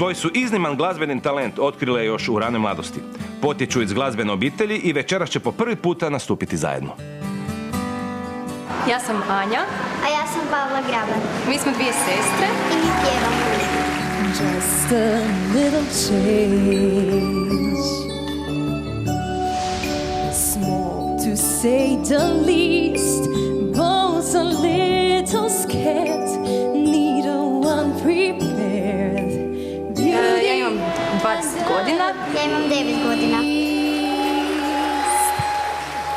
Svoj su izniman glazbeni talent otkrile još u ranoj mladosti. Potječu iz glazbene obitelji i večeras će po prvi puta nastupiti zajedno. Ja sam Anja. A ja sam Pavla Grabar. Mi smo dvije sestre. I mi pjevamo. Just a little change, small to say the least, both a little scared, neither one prepared. Ja imam 20 godina. Ja imam 9 godina.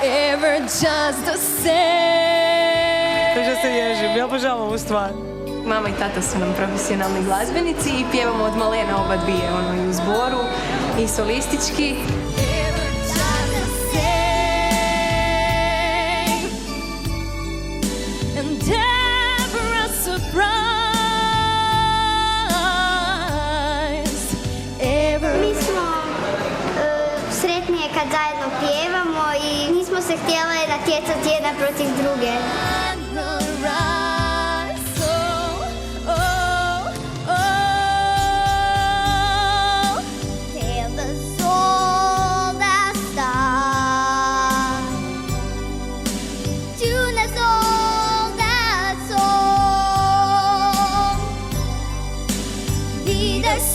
Ever just the same. Što se ježim, ja obožavam ovu stvar. Mama i tata su nam profesionalni glazbenici i pjevamo od malena oba dvije, i u zboru i solistički. Ever just the same, and ever a surprise. Ever. Mi smo sretnije kad zajedno pjevamo i nismo se htjele natjecati jedna protiv druge.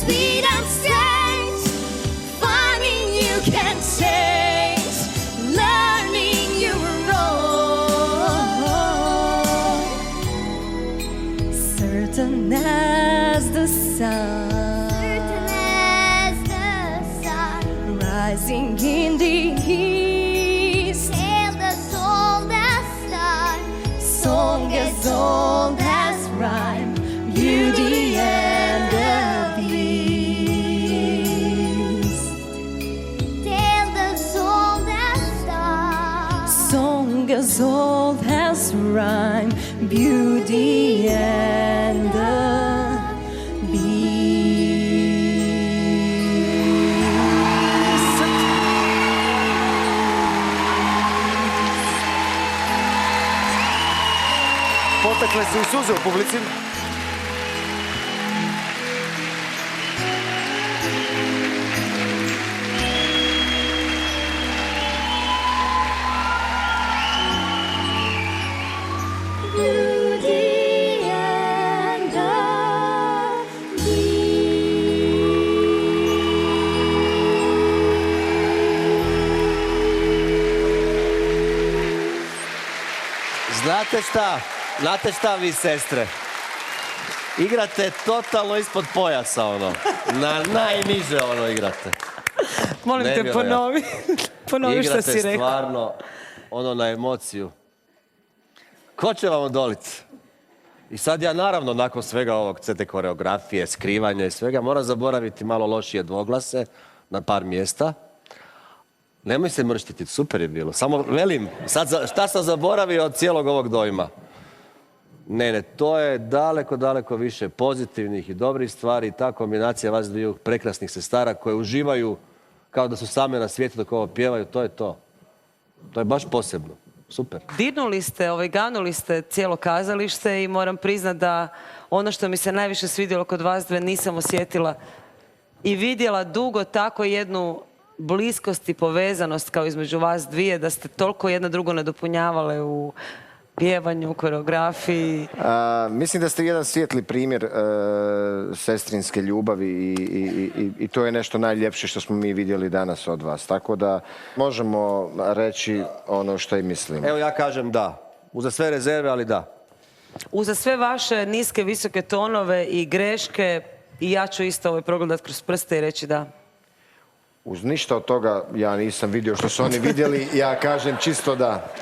Sweet and strange, finding you can change, learning you were wrong, certain as the sun, rising in the east, Tale as old as star, song as old as rhyme, beauty and the song as old as rhyme, beauty and the beast. Potekle su i suze u publici. Znate šta vi, sestre? Igrate totalno ispod pojasa, na najniže igrate. Molim te, ponovi. Ponovi što si rekao. Igrate stvarno, na emociju. Ko će vam odolit? I sad ja naravno, nakon svega ovog, te koreografije, skrivanja i svega, moram zaboraviti malo lošije dvoglase na par mjesta. Nemoj se mrštiti, super je bilo. Samo velim, sad šta sam zaboravio od cijelog ovog dojma? Ne, to je daleko, daleko više pozitivnih i dobrih stvari i ta kombinacija vas dviju prekrasnih sestara koje uživaju kao da su same na svijetu dok ovo pjevaju, to je to. To je baš posebno. Super. Dirnuli ste, ganuli ste cijelo kazalište i moram priznat da ono što mi se najviše svidjelo kod vas dve nisam osjetila i vidjela dugo tako jednu bliskost i povezanost kao između vas dvije, da ste toliko jedna drugo nadopunjavale u pjevanju, koreografiji. Mislim da ste jedan svijetli primjer sestrinske ljubavi i to je nešto najljepše što smo mi vidjeli danas od vas. Tako da možemo reći ono što i mislim. Evo ja kažem da. Uza sve rezerve, ali da. Uza sve vaše niske, visoke tonove i greške i ja ću isto progledat kroz prste i reći da. Uz ništa od toga ja nisam vidio što su oni vidjeli, ja kažem čisto da.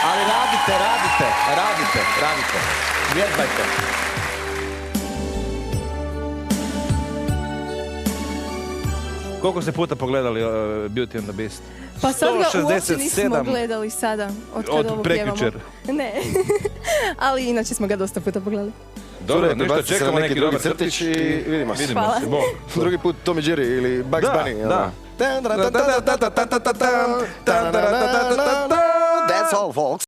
Ali radite. Vježbajte. Koliko ste puta pogledali Beauty and the Beast? Pa sad ga uopće 167 nismo gledali sada, od kad ovo pjevamo. prekjučer. Ne, ali inače smo ga dosta puta pogledali. Dobro, ništa, čekamo neki drugi crtić i vidimo se. Hvala. Drugi put Tom i Jerry ili Bugs Bunny. Da. That's all, folks.